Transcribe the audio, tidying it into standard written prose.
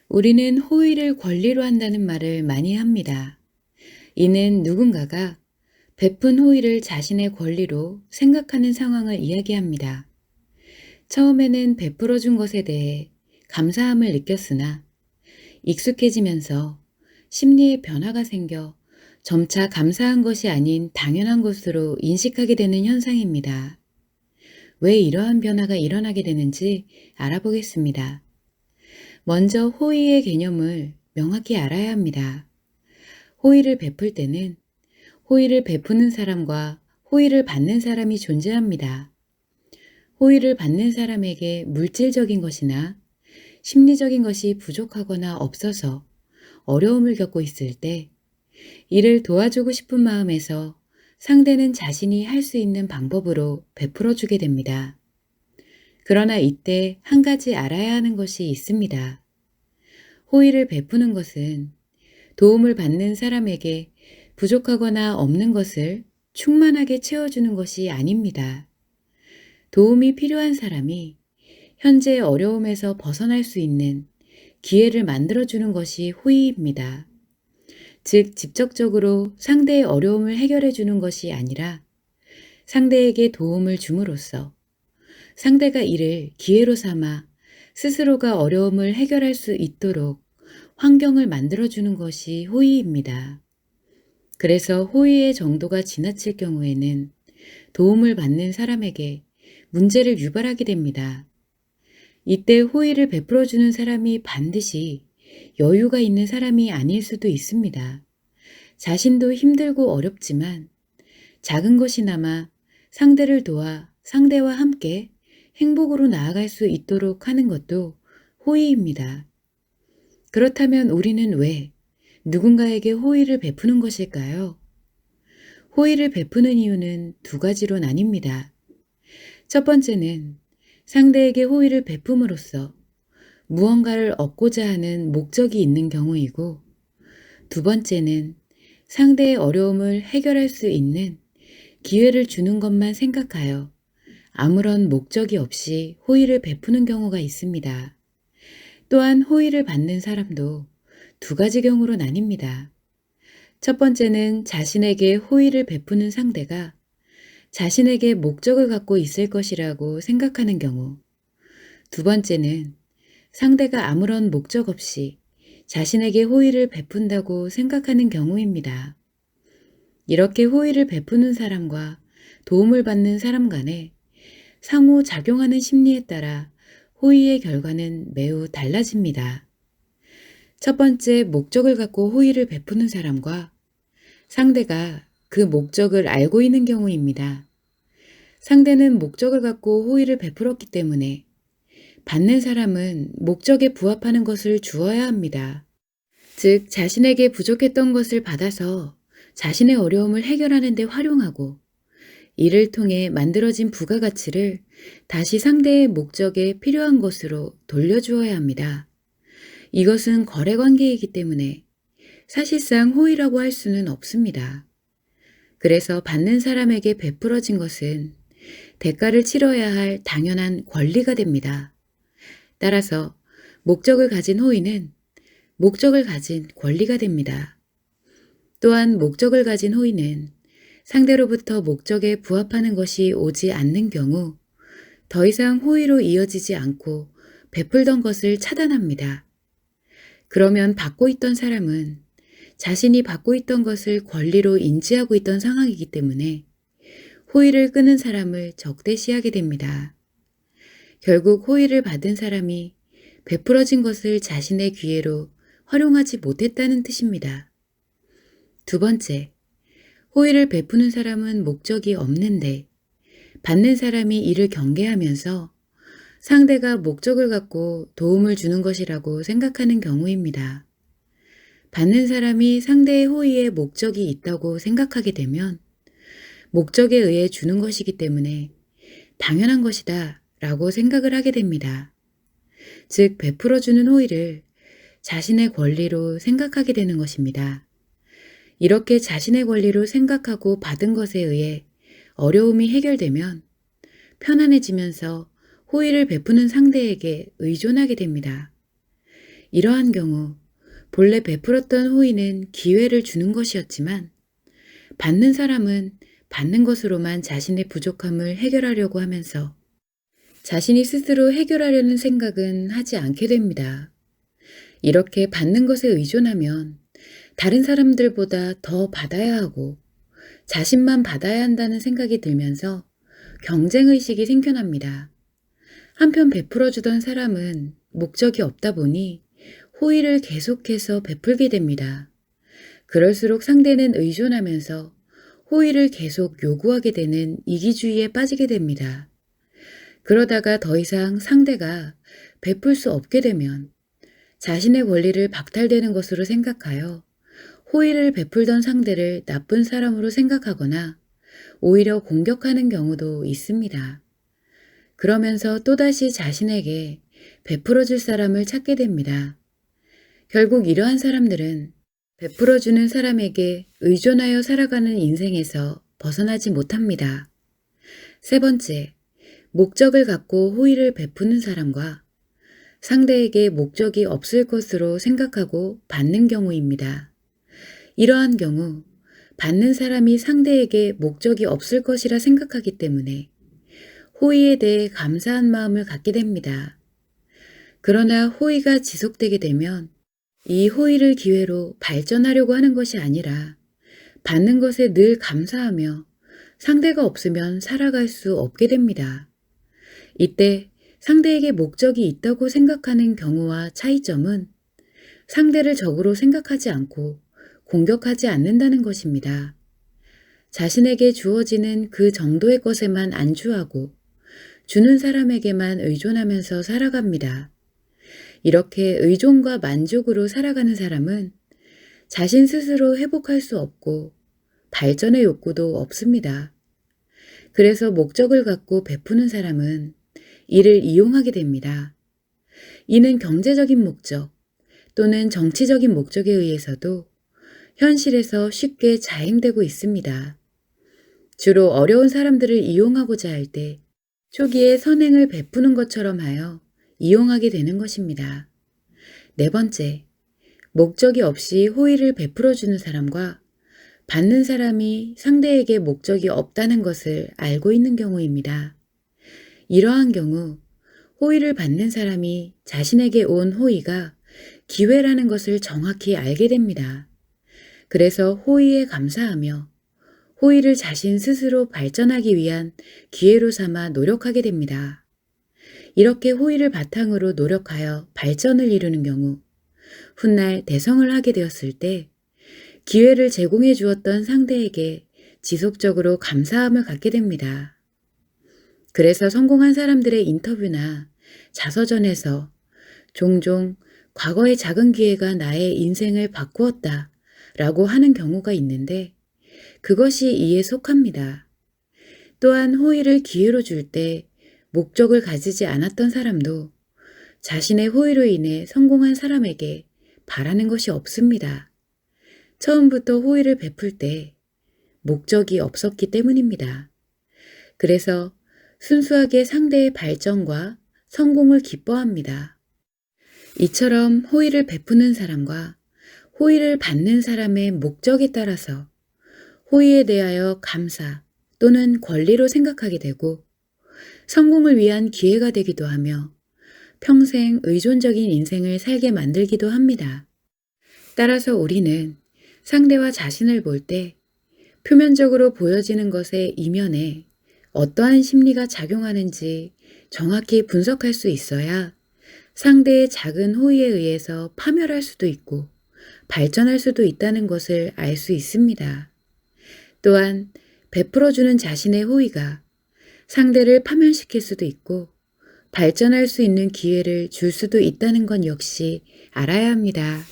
우리는 호의를 권리로 한다는 말을 많이 합니다. 이는 누군가가 베푼 호의를 자신의 권리로 생각하는 상황을 이야기합니다. 처음에는 베풀어 준 것에 대해 감사함을 느꼈으나 익숙해지면서 심리의 변화가 생겨 점차 감사한 것이 아닌 당연한 것으로 인식하게 되는 현상입니다. 왜 이러한 변화가 일어나게 되는지 알아보겠습니다. 먼저 호의의 개념을 명확히 알아야 합니다. 호의를 베풀 때는 호의를 베푸는 사람과 호의를 받는 사람이 존재합니다. 호의를 받는 사람에게 물질적인 것이나 심리적인 것이 부족하거나 없어서 어려움을 겪고 있을 때 이를 도와주고 싶은 마음에서 상대는 자신이 할 수 있는 방법으로 베풀어 주게 됩니다. 그러나 이때 한 가지 알아야 하는 것이 있습니다. 호의를 베푸는 것은 도움을 받는 사람에게 부족하거나 없는 것을 충만하게 채워주는 것이 아닙니다. 도움이 필요한 사람이 현재 어려움에서 벗어날 수 있는 기회를 만들어주는 것이 호의입니다. 즉, 직접적으로 상대의 어려움을 해결해 주는 것이 아니라 상대에게 도움을 줌으로써 상대가 이를 기회로 삼아 스스로가 어려움을 해결할 수 있도록 환경을 만들어주는 것이 호의입니다. 그래서 호의의 정도가 지나칠 경우에는 도움을 받는 사람에게 문제를 유발하게 됩니다. 이때 호의를 베풀어주는 사람이 반드시 여유가 있는 사람이 아닐 수도 있습니다. 자신도 힘들고 어렵지만 작은 것이나마 상대를 도와 상대와 함께 행복으로 나아갈 수 있도록 하는 것도 호의입니다. 그렇다면 우리는 왜 누군가에게 호의를 베푸는 것일까요? 호의를 베푸는 이유는 두 가지로 나뉩니다. 첫 번째는 상대에게 호의를 베품으로써 무언가를 얻고자 하는 목적이 있는 경우이고, 두 번째는 상대의 어려움을 해결할 수 있는 기회를 주는 것만 생각하여 아무런 목적이 없이 호의를 베푸는 경우가 있습니다. 또한 호의를 받는 사람도 두 가지 경우로 나뉩니다. 첫 번째는 자신에게 호의를 베푸는 상대가 자신에게 목적을 갖고 있을 것이라고 생각하는 경우, 두 번째는 상대가 아무런 목적 없이 자신에게 호의를 베푼다고 생각하는 경우입니다. 이렇게 호의를 베푸는 사람과 도움을 받는 사람 간에 상호작용하는 심리에 따라 호의의 결과는 매우 달라집니다. 첫 번째, 목적을 갖고 호의를 베푸는 사람과 상대가 그 목적을 알고 있는 경우입니다. 상대는 목적을 갖고 호의를 베풀었기 때문에 받는 사람은 목적에 부합하는 것을 주어야 합니다. 즉, 자신에게 부족했던 것을 받아서 자신의 어려움을 해결하는 데 활용하고, 이를 통해 만들어진 부가가치를 다시 상대의 목적에 필요한 것으로 돌려주어야 합니다. 이것은 거래관계이기 때문에 사실상 호의라고 할 수는 없습니다. 그래서 받는 사람에게 베풀어진 것은 대가를 치러야 할 당연한 권리가 됩니다. 따라서 목적을 가진 호의는 목적을 가진 권리가 됩니다. 또한 목적을 가진 호의는 상대로부터 목적에 부합하는 것이 오지 않는 경우 더 이상 호의로 이어지지 않고 베풀던 것을 차단합니다. 그러면 받고 있던 사람은 자신이 받고 있던 것을 권리로 인지하고 있던 상황이기 때문에 호의를 끄는 사람을 적대시하게 됩니다. 결국 호의를 받은 사람이 베풀어진 것을 자신의 기회로 활용하지 못했다는 뜻입니다. 두 번째, 호의를 베푸는 사람은 목적이 없는데 받는 사람이 이를 경계하면서 상대가 목적을 갖고 도움을 주는 것이라고 생각하는 경우입니다. 받는 사람이 상대의 호의에 목적이 있다고 생각하게 되면 목적에 의해 주는 것이기 때문에 당연한 것이다 라고 생각을 하게 됩니다. 즉, 베풀어주는 호의를 자신의 권리로 생각하게 되는 것입니다. 이렇게 자신의 권리로 생각하고 받은 것에 의해 어려움이 해결되면 편안해지면서 호의를 베푸는 상대에게 의존하게 됩니다. 이러한 경우 본래 베풀었던 호의는 기회를 주는 것이었지만 받는 사람은 받는 것으로만 자신의 부족함을 해결하려고 하면서 자신이 스스로 해결하려는 생각은 하지 않게 됩니다. 이렇게 받는 것에 의존하면 다른 사람들보다 더 받아야 하고 자신만 받아야 한다는 생각이 들면서 경쟁의식이 생겨납니다. 한편 베풀어주던 사람은 목적이 없다 보니 호의를 계속해서 베풀게 됩니다. 그럴수록 상대는 의존하면서 호의를 계속 요구하게 되는 이기주의에 빠지게 됩니다. 그러다가 더 이상 상대가 베풀 수 없게 되면 자신의 권리를 박탈되는 것으로 생각하여 호의를 베풀던 상대를 나쁜 사람으로 생각하거나 오히려 공격하는 경우도 있습니다. 그러면서 또다시 자신에게 베풀어줄 사람을 찾게 됩니다. 결국 이러한 사람들은 베풀어주는 사람에게 의존하여 살아가는 인생에서 벗어나지 못합니다. 세 번째, 목적을 갖고 호의를 베푸는 사람과 상대에게 목적이 없을 것으로 생각하고 받는 경우입니다. 이러한 경우 받는 사람이 상대에게 목적이 없을 것이라 생각하기 때문에 호의에 대해 감사한 마음을 갖게 됩니다. 그러나 호의가 지속되게 되면 이 호의를 기회로 발전하려고 하는 것이 아니라 받는 것에 늘 감사하며 상대가 없으면 살아갈 수 없게 됩니다. 이때 상대에게 목적이 있다고 생각하는 경우와 차이점은 상대를 적으로 생각하지 않고 공격하지 않는다는 것입니다. 자신에게 주어지는 그 정도의 것에만 안주하고 주는 사람에게만 의존하면서 살아갑니다. 이렇게 의존과 만족으로 살아가는 사람은 자신 스스로 회복할 수 없고 발전의 욕구도 없습니다. 그래서 목적을 갖고 베푸는 사람은 이를 이용하게 됩니다. 이는 경제적인 목적 또는 정치적인 목적에 의해서도 현실에서 쉽게 자행되고 있습니다. 주로 어려운 사람들을 이용하고자 할 때 초기에 선행을 베푸는 것처럼 하여 이용하게 되는 것입니다. 네 번째, 목적이 없이 호의를 베풀어주는 사람과 받는 사람이 상대에게 목적이 없다는 것을 알고 있는 경우입니다. 이러한 경우 호의를 받는 사람이 자신에게 온 호의가 기회라는 것을 정확히 알게 됩니다. 그래서 호의에 감사하며 호의를 자신 스스로 발전하기 위한 기회로 삼아 노력하게 됩니다. 이렇게 호의를 바탕으로 노력하여 발전을 이루는 경우 훗날 대성을 하게 되었을 때 기회를 제공해 주었던 상대에게 지속적으로 감사함을 갖게 됩니다. 그래서 성공한 사람들의 인터뷰나 자서전에서 종종 과거의 작은 기회가 나의 인생을 바꾸었다 라고 하는 경우가 있는데 그것이 이에 속합니다. 또한 호의를 기회로 줄 때 목적을 가지지 않았던 사람도 자신의 호의로 인해 성공한 사람에게 바라는 것이 없습니다. 처음부터 호의를 베풀 때 목적이 없었기 때문입니다. 그래서 순수하게 상대의 발전과 성공을 기뻐합니다. 이처럼 호의를 베푸는 사람과 호의를 받는 사람의 목적에 따라서 호의에 대하여 감사 또는 권리로 생각하게 되고 성공을 위한 기회가 되기도 하며 평생 의존적인 인생을 살게 만들기도 합니다. 따라서 우리는 상대와 자신을 볼 때 표면적으로 보여지는 것의 이면에 어떠한 심리가 작용하는지 정확히 분석할 수 있어야 상대의 작은 호의에 의해서 파멸할 수도 있고 발전할 수도 있다는 것을 알 수 있습니다. 또한 베풀어주는 자신의 호의가 상대를 파멸시킬 수도 있고 발전할 수 있는 기회를 줄 수도 있다는 건 역시 알아야 합니다.